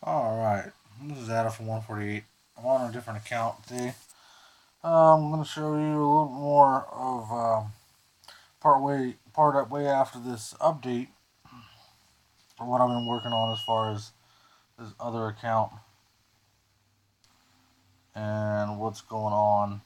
Alright, this is Adam from 148. I'm on a different account today. I'm going to show you a little more of part up way after this update of what I've been working on as far as this other account and what's going on.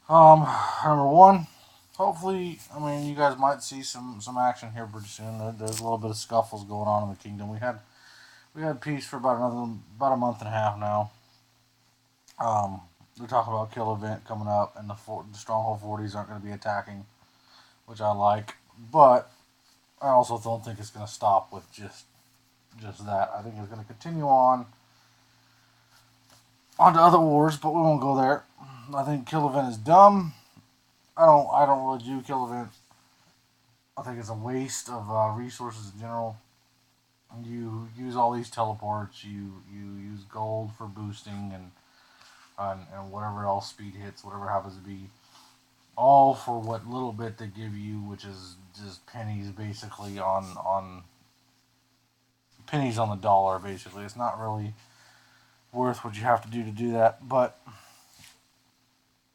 Number one, hopefully, you guys might see some action here pretty soon. There's a little bit of scuffles going on in the kingdom. We had peace for about a month and a half now. Um, they're talking about kill event coming up, and the stronghold 40s aren't going to be attacking, which I like. But I also don't think it's going to stop with just that. I think it's going to continue on to other wars, but we won't go there. I think kill event is dumb. I don't really do kill event. I think it's a waste of resources in general. You use all these teleports. You use gold for boosting and whatever else speed hits, whatever happens to be, all for what little bit they give you, which is just pennies basically on pennies on the dollar. Basically, it's not really worth what you have to do that. But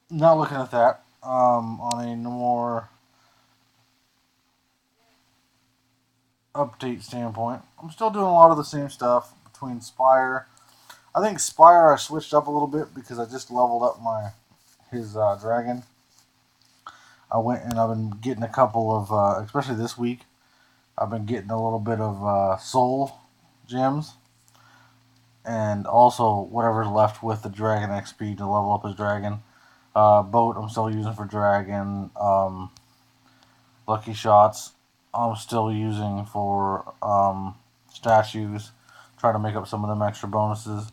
not looking at that on a more update standpoint. I'm still doing a lot of the same stuff between Spire. I think Spire I switched up a little bit because I just leveled up his dragon. I went and I've been getting a couple of, especially this week, I've been getting a little bit of soul gems, and also whatever's left with the dragon XP to level up his dragon. Boat I'm still using for dragon. Lucky shots I'm still using for statues. Try to make up some of them extra bonuses.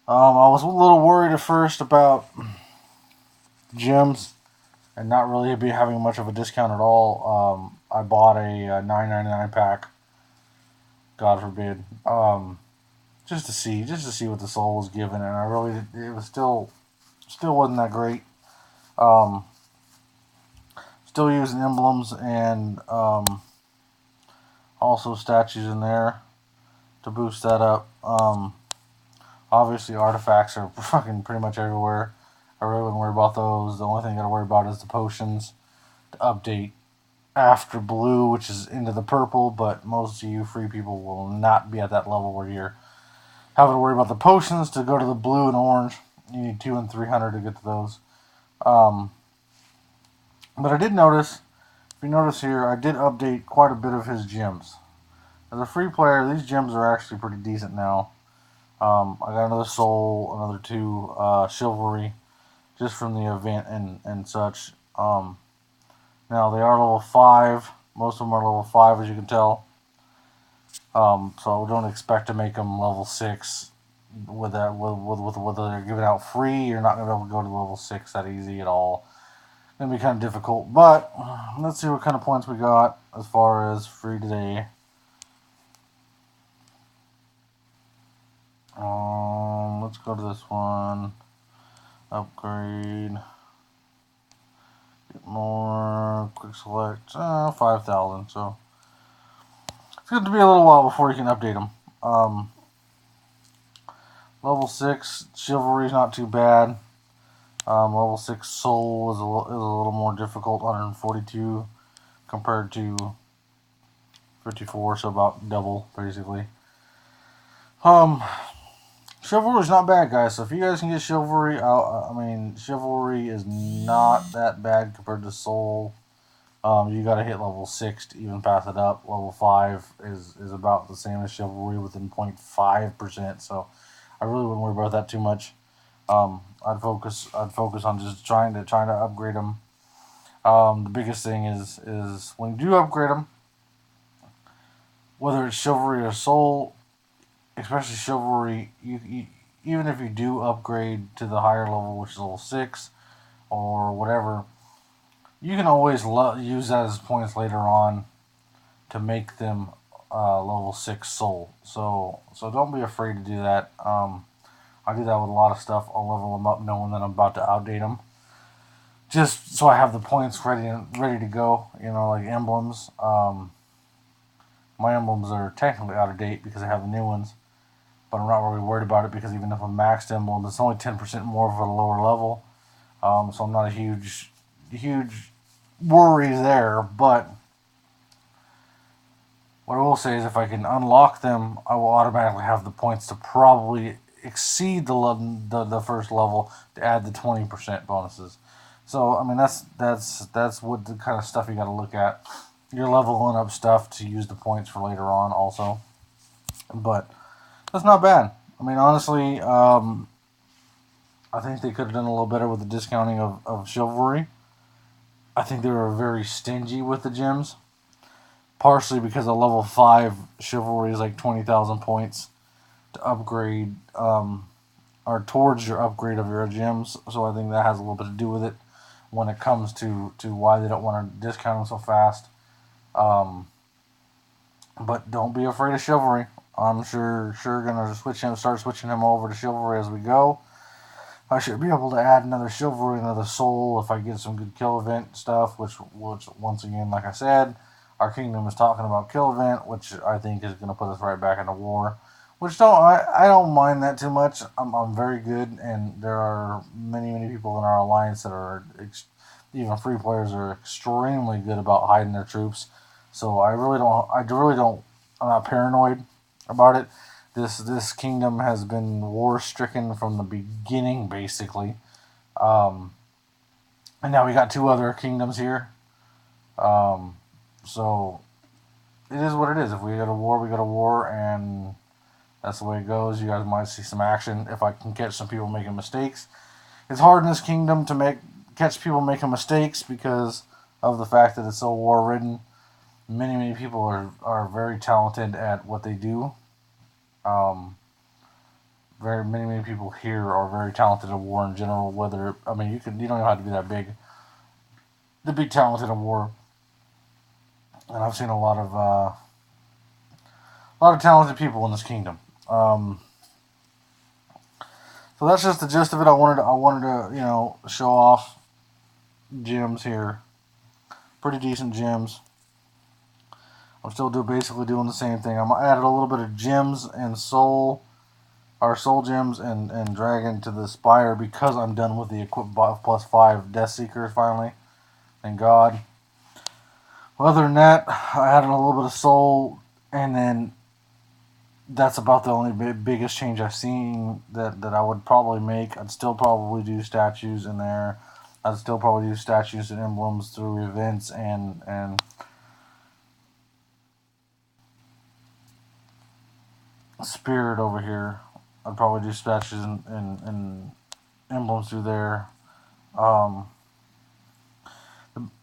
I was a little worried at first about gems and not really be having much of a discount at all. I bought a 9.99 pack. God forbid. Just to see what the soul was given, and I really it was still wasn't that great. Um, Still using emblems and also statues in there to boost that up. Obviously, artifacts are fucking pretty much everywhere. I really wouldn't worry about those. The only thing I gotta worry about is the potions to update after blue, which is into the purple. But most of you free people will not be at that level where you're having to worry about the potions to go to the blue and orange. You need 2 and 300 to get to those. Um, but I did notice, if you notice here, I did update quite a bit of his gems. As a free player, these gems are actually pretty decent now. I got another soul, another 2 chivalry, just from the event and such. Now they are level 5. Most of them are level 5, as you can tell. So don't expect to make them level 6 with that. With what they're giving out free, you're not going to be able to go to level 6 that easy at all. It's going to be kind of difficult. But let's see what kind of points we got as far as free today. Let's go to this one. Upgrade. Get more. Quick select. 5,000. So it's going to be a little while before you can update them. Level 6 chivalry is not too bad. Level 6 soul is a little more difficult. 142 compared to 54, so about double basically. Chivalry is not bad, guys. So if you guys can get chivalry, chivalry is not that bad compared to soul. You got to hit level 6 to even pass it up. Level 5 is about the same as chivalry within 0.5%. So I really wouldn't worry about that too much. I'd focus on just trying to upgrade them. The biggest thing is when you do upgrade them, whether it's chivalry or soul, especially chivalry, you even if you do upgrade to the higher level, which is level 6 or whatever, you can always use that as points later on to make them level 6 soul. So don't be afraid to do that. I do that with a lot of stuff. I'll level them up knowing that I'm about to outdate them, just so I have the points ready to go. Like emblems. My emblems are technically out of date because I have the new ones. but I'm not really worried about it because even if I'm maxed emblem, it's only 10% more for the lower level. So I'm not a huge worry there. But what I will say is if I can unlock them, I will automatically have the points to probably exceed the first level to add the 20% bonuses. So I mean that's what the kind of stuff you got to look at. You're leveling up stuff to use the points for later on also, but that's not bad. I mean honestly, I think they could have done a little better with the discounting of chivalry. I think they were very stingy with the gems, partially because a level 5 chivalry is like 20,000 points to upgrade, or towards your upgrade of your gems. So I think that has a little bit to do with it when it comes to why they don't want to discount them so fast. Um, but don't be afraid of chivalry. I'm sure gonna start switching him over to chivalry as we go. I should be able to add another chivalry, another soul if I get some good kill event stuff. Which once again, like I said, our kingdom is talking about kill event, which I think is going to put us right back into war. Which I don't mind that too much. I'm very good, and there are many people in our alliance that are even free players are extremely good about hiding their troops. So I really don't. I'm not paranoid about it. This kingdom has been war stricken from the beginning, basically. Um, and now we got two other kingdoms here. Um, so it is what it is. If we go to war, we go to war, and that's the way it goes. You guys might see some action if I can catch some people making mistakes. It's hard in this kingdom to catch people making mistakes because of the fact that it's so war ridden. Many people are very talented at what they do. Um, very many people here are very talented at war in general. Whether I mean you don't have to be that big to be talented at war. And I've seen a lot of talented people in this kingdom. So that's just the gist of it. I wanted to show off gems here, pretty decent gems. I'm still basically doing the same thing. I'm added a little bit of gems and soul gems and dragon to the spire because I'm done with the equip +5 Death Seekers finally. Thank God. Well, other than that, I added a little bit of soul, and then that's about the only biggest change I've seen that I would probably make. I'd still probably do statues in there. I'd still probably do statues and emblems through events and spirit over here. I'd probably do statues and emblems through there. Um,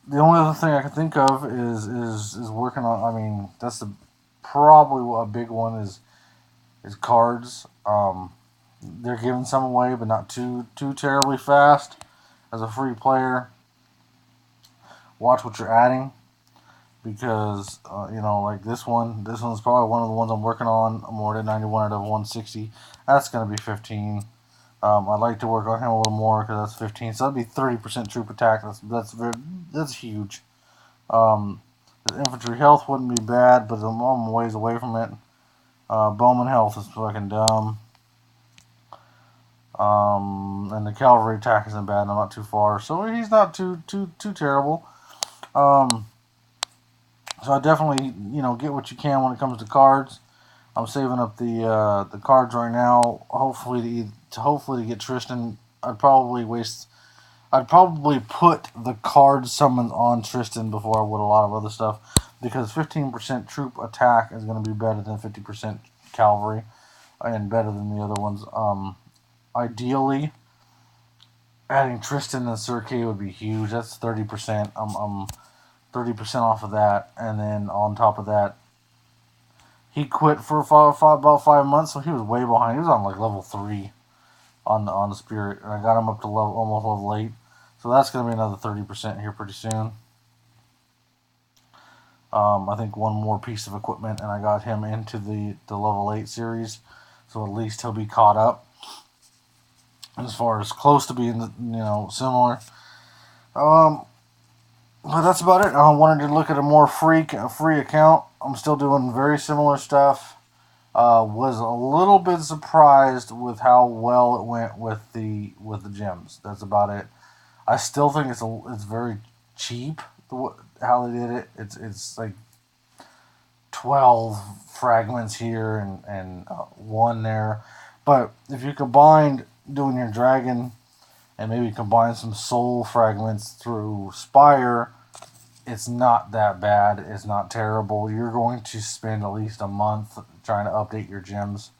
the only other thing I can think of is working on. I mean, that's probably a big one is cards. They're giving some away, but not too terribly fast. As a free player, watch what you're adding because like this one's probably one of the ones I'm working on. I'm already at 91 out of 160. That's gonna be 15. I'd like to work on him a little more because that's 15. So that'd be 30% troop attack. That's huge. The infantry health wouldn't be bad, but I'm ways away from it. Bowman health is fucking dumb. And the cavalry attack isn't bad. I'm not too far, so he's not too terrible. So I definitely get what you can when it comes to cards. I'm saving up the cards right now. Hopefully to get Tristan. I'd probably put the card summons on Tristan before I would a lot of other stuff because 15% troop attack is going to be better than 50% cavalry and better than the other ones. Ideally, adding Tristan and Sir Kay would be huge. That's 30%. I'm 30% off of that, and then on top of that, he quit for about 5 months, so he was way behind. He was on like level 3 on the spirit, and I got him up to almost level 8. So that's going to be another 30% here pretty soon. I think one more piece of equipment, and I got him into the level 8 series, so at least he'll be caught up. As far as close to being, similar. But that's about it. I wanted to look at a more free account. I'm still doing very similar stuff. Was a little bit surprised with how well it went with the gems. That's about it. I still think it's very cheap how they did it. It's like 12 fragments here and one there. But if you combined doing your dragon and maybe combine some soul fragments through Spire, it's not that bad. It's not terrible. You're going to spend at least a month trying to update your gems,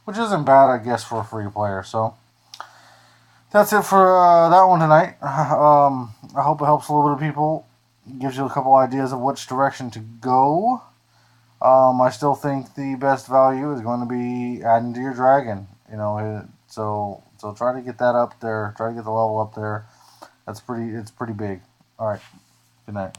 which isn't bad, I guess, for a free player. So that's it for that one tonight. I hope it helps a little bit of people. Gives you a couple ideas of which direction to go. I still think the best value is going to be adding to your dragon. So try to get that up there. Try to get the level up there. It's pretty big. All right. Good night.